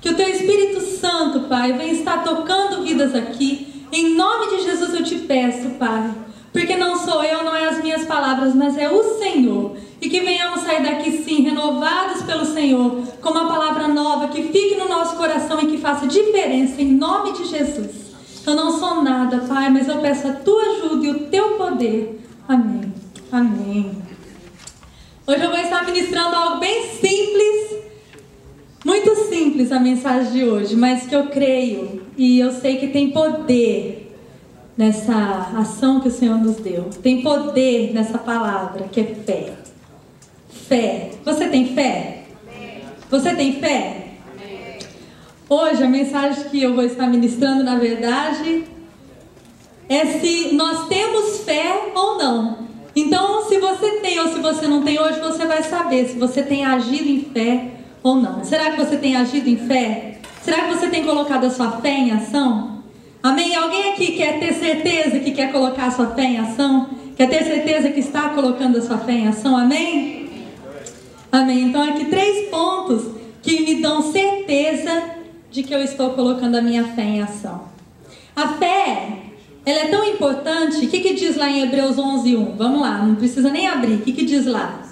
Que o Teu Espírito Santo, Pai, venha estar tocando vidas aqui. Em nome de Jesus eu te peço, Pai. Porque não sou eu, não é as minhas palavras, mas é o Senhor. E que venhamos sair daqui sim, renovados pelo Senhor, com uma palavra nova que fique no nosso coração e que faça diferença em nome de Jesus. Eu não sou nada, Pai, mas eu peço a Tua ajuda e o Teu poder. Amém. Amém. Hoje eu vou estar ministrando algo bem simples, muito simples a mensagem de hoje, mas que eu creio e eu sei que tem poder nessa ação que o Senhor nos deu. Tem poder nessa palavra, que é fé. Fé. Você tem fé? Amém. Você tem fé? Amém. Hoje a mensagem que eu vou estar ministrando, na verdade, é se nós temos fé ou não. Então, se você tem ou se você não tem, hoje você vai saber se você tem agido em fé ou não. Será que você tem agido em fé? Será que você tem colocado a sua fé em ação? Amém? Alguém aqui quer ter certeza que quer colocar a sua fé em ação? Quer ter certeza que está colocando a sua fé em ação? Amém? Amém. Então aqui 3 pontos que me dão certeza de que eu estou colocando a minha fé em ação. A fé, ela é tão importante. O que diz lá em Hebreus 11:1? Vamos lá, não precisa nem abrir. O que diz lá?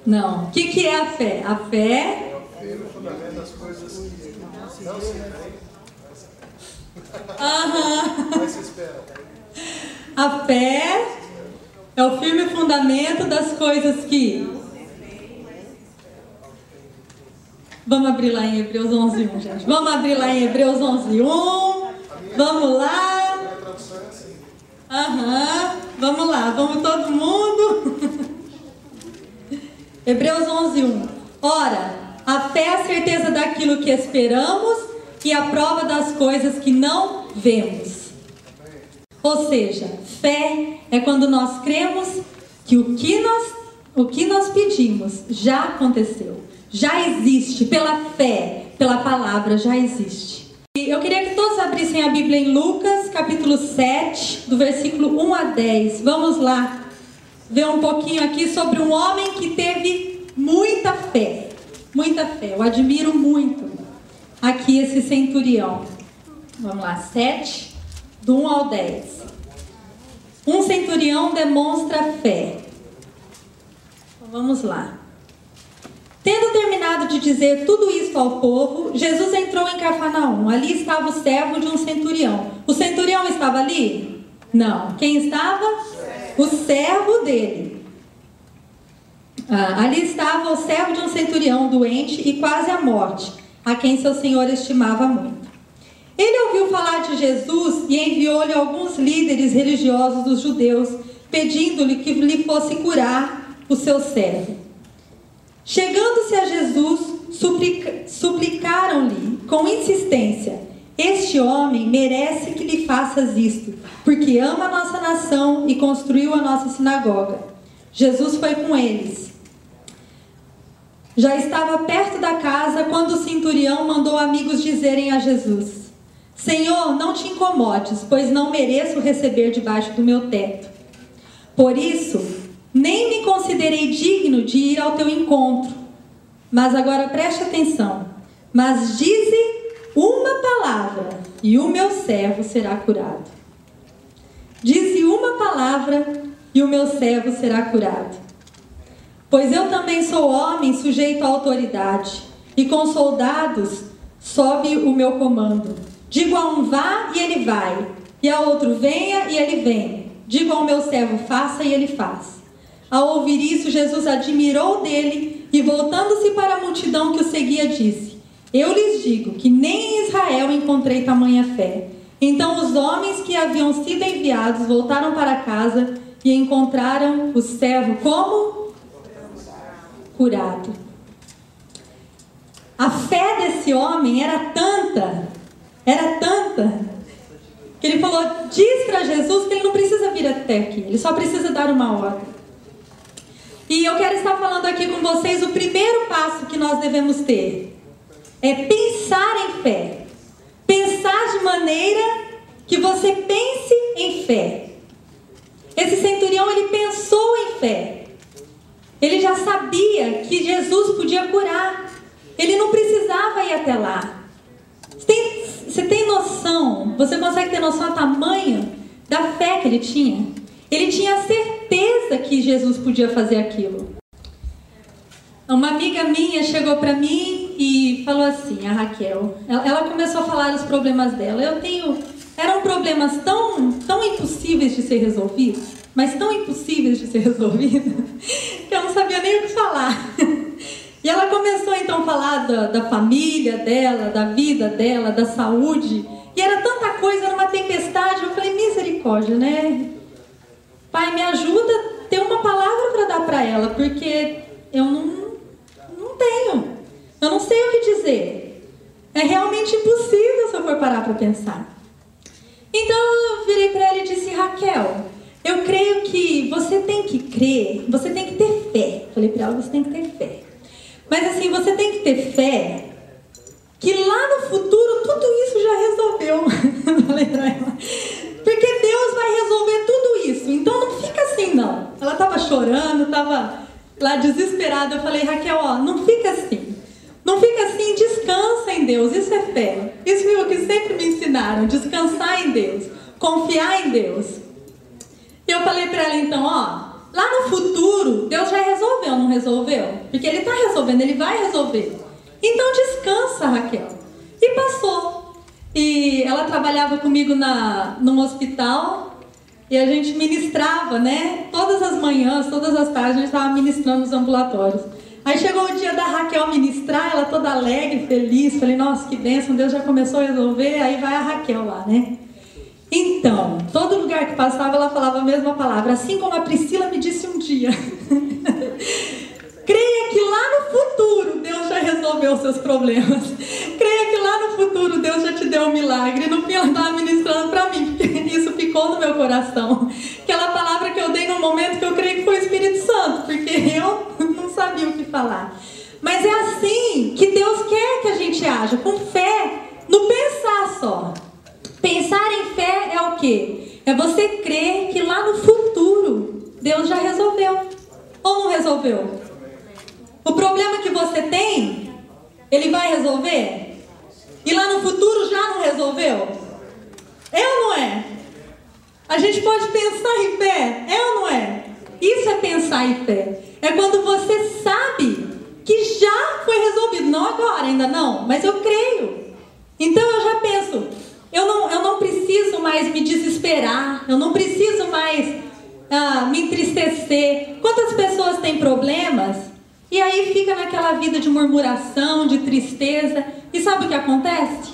Não. O que é a fé? A fé é o fundamento das coisas que não se veem. Mas se espera. A fé é o firme fundamento das coisas que... Vamos abrir lá em Hebreus 11:1, gente. Vamos abrir lá em Hebreus 11:1. Vamos lá. Vamos lá, vamos todo mundo. Hebreus 11:1. Ora, a fé é a certeza daquilo que esperamos e a prova das coisas que não vemos. Ou seja, fé é quando nós cremos que o que nós pedimos já aconteceu, já existe, pela fé, pela palavra, já existe. E eu queria que todos abrissem a Bíblia em Lucas, capítulo 7, do versículo 1 a 10. Vamos lá ver um pouquinho aqui sobre um homem que teve muita fé. Muita fé, eu admiro muito aqui esse centurião. Vamos lá, 7, do 1 ao 10. Um centurião demonstra fé. Então, vamos lá. Tendo terminado de dizer tudo isso ao povo, Jesus entrou em Cafarnaum. Ali estava o servo de um centurião. O centurião estava ali? Não. Quem estava? O servo dele. Ali estava o servo de um centurião doente e quase à morte, a quem seu senhor estimava muito. Ele ouviu falar de Jesus e enviou-lhe alguns líderes religiosos dos judeus, pedindo-lhe que lhe fosse curar o seu servo. Chegando-se a Jesus, suplicaram-lhe com insistência: este homem merece que lhe faças isto, porque ama a nossa nação e construiu a nossa sinagoga. Jesus foi com eles. Já estava perto da casa quando o centurião mandou amigos dizerem a Jesus: Senhor, não te incomodes, pois não mereço receber debaixo do meu teto. Por isso, nem me considerei digno de ir ao teu encontro. Mas agora preste atenção. Mas dize uma palavra e o meu servo será curado. Dize uma palavra e o meu servo será curado. Pois eu também sou homem sujeito à autoridade, e com soldados sob o meu comando. Digo a um vá e ele vai, e a outro venha e ele vem. Digo ao meu servo faça e ele faz. Ao ouvir isso, Jesus admirou dele e, voltando-se para a multidão que o seguia, disse: eu lhes digo que nem em Israel encontrei tamanha fé. Então os homens que haviam sido enviados voltaram para casa e encontraram o servo como? Curado. A fé desse homem era tanta, que ele falou, diz para Jesus que ele não precisa vir até aqui, ele só precisa dar uma ordem. E eu quero estar falando aqui com vocês o primeiro passo que nós devemos ter. É pensar em fé. Pensar de maneira que você pense em fé. Esse centurião, ele pensou em fé. Ele já sabia que Jesus podia curar. Ele não precisava ir até lá. Você tem noção, você consegue ter noção do tamanho da fé que ele tinha? Ele tinha certeza que Jesus podia fazer aquilo. Uma amiga minha chegou para mim e falou assim, a Raquel, ela começou a falar os problemas dela. Eram problemas tão impossíveis de ser resolvidos, mas tão impossíveis de ser resolvidos, que eu não sabia nem o que falar. E ela começou então a falar da família dela, da vida dela, da saúde. E era tanta coisa, era uma tempestade. Eu falei, misericórdia, né? Pai, me ajuda a ter uma palavra para dar para ela, porque eu não tenho. Eu não sei o que dizer. É realmente impossível se eu for parar para pensar. Então eu virei para ela e disse, Raquel, eu creio que você tem que crer, você tem que ter fé. Falei para ela, você tem que ter fé. Mas assim, você tem que ter fé que lá no futuro tudo isso já resolveu. Falei pra ela. Porque Deus vai resolver tudo isso. Então não fica assim não. Ela estava chorando, estava lá desesperada. Eu falei, Raquel, ó, não fica assim. Não fica assim, descansa em Deus. Isso é fé. Isso foi o que sempre me ensinaram. Descansar em Deus. Confiar em Deus. E eu falei pra ela então, ó. Lá no futuro, Deus já resolveu, não resolveu? Porque Ele está resolvendo, Ele vai resolver. Então descansa, Raquel. E passou. E ela trabalhava comigo num hospital. E a gente ministrava, né? Todas as manhãs, todas as tardes, a gente estava ministrando nos ambulatórios. Aí chegou o dia da Raquel ministrar, ela toda alegre, feliz. Falei, nossa, que bênção, Deus já começou a resolver. Aí vai a Raquel lá, né? Então, todo lugar que passava ela falava a mesma palavra, assim como a Priscila me disse um dia. Creia que lá no futuro Deus já resolveu os seus problemas. Creia que lá no futuro Deus já te deu um milagre. No fim ela estava ministrando para mim, porque isso ficou no meu coração. Aquela palavra que eu dei no momento que eu creio que foi o Espírito Santo, porque eu não sabia o que falar. Mas é assim que Deus quer que a gente haja, com fé, no pensar só. Pensar em fé é o quê? É você crer que lá no futuro Deus já resolveu. Ou não resolveu? O problema que você tem, Ele vai resolver? E lá no futuro já não resolveu? É ou não é? A gente pode pensar em fé? É ou não é? Isso é pensar em fé. É quando você sabe que já foi resolvido. Não agora, ainda não, mas eu creio. Então eu já penso... Eu não preciso mais me desesperar, eu não preciso mais me entristecer. Quantas pessoas têm problemas e aí fica naquela vida de murmuração, de tristeza. E sabe o que acontece?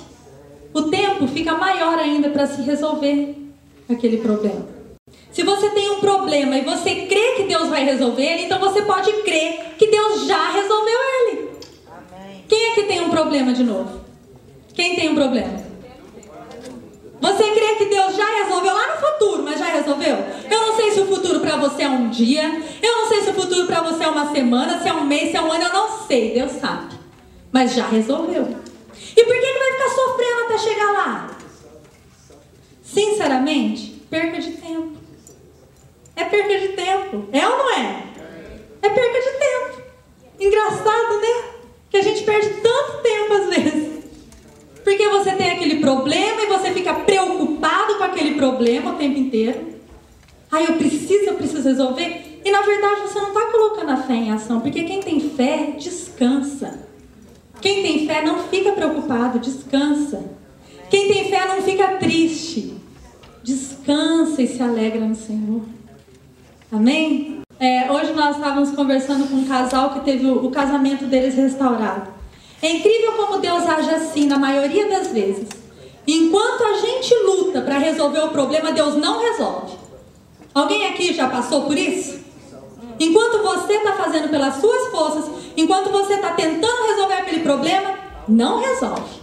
O tempo fica maior ainda para se resolver aquele problema. Se você tem um problema e você crê que Deus vai resolver ele, então você pode crer que Deus já resolveu ele. Amém. Quem é que tem um problema de novo? Quem tem um problema? Você crê que Deus já resolveu lá no futuro, mas já resolveu? Eu não sei se o futuro para você é um dia, eu não sei se o futuro para você é uma semana, se é um mês, se é um ano, eu não sei, Deus sabe. Mas já resolveu. E por que vai ficar sofrendo até chegar lá? Sinceramente, perca de tempo. É perca de tempo. É ou não é? É perca de tempo. Engraçado, né? Que a gente perde tanto tempo às vezes. Porque você tem aquele problema e você fica preocupado com aquele problema o tempo inteiro. Eu preciso resolver. E na verdade você não está colocando a fé em ação. Porque quem tem fé, descansa. Quem tem fé não fica preocupado, descansa. Quem tem fé não fica triste. Descansa e se alegra no Senhor. Amém? Hoje nós estávamos conversando com um casal que teve o casamento deles restaurado. É incrível como Deus age assim na maioria das vezes. Enquanto a gente luta para resolver o problema, Deus não resolve. Alguém aqui já passou por isso? Enquanto você está fazendo pelas suas forças, enquanto você está tentando resolver aquele problema, não resolve.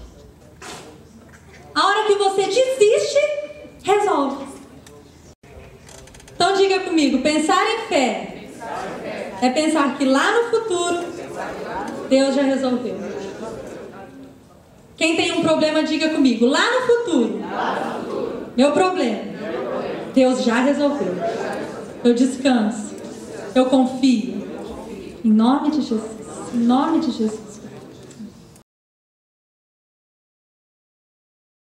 A hora que você desiste, resolve. Então diga comigo, pensar em fé é pensar que lá no futuro Deus já resolveu. Quem tem um problema, diga comigo, lá no futuro, meu problema, Deus já resolveu. Eu descanso, eu confio. Em nome de Jesus, em nome de Jesus.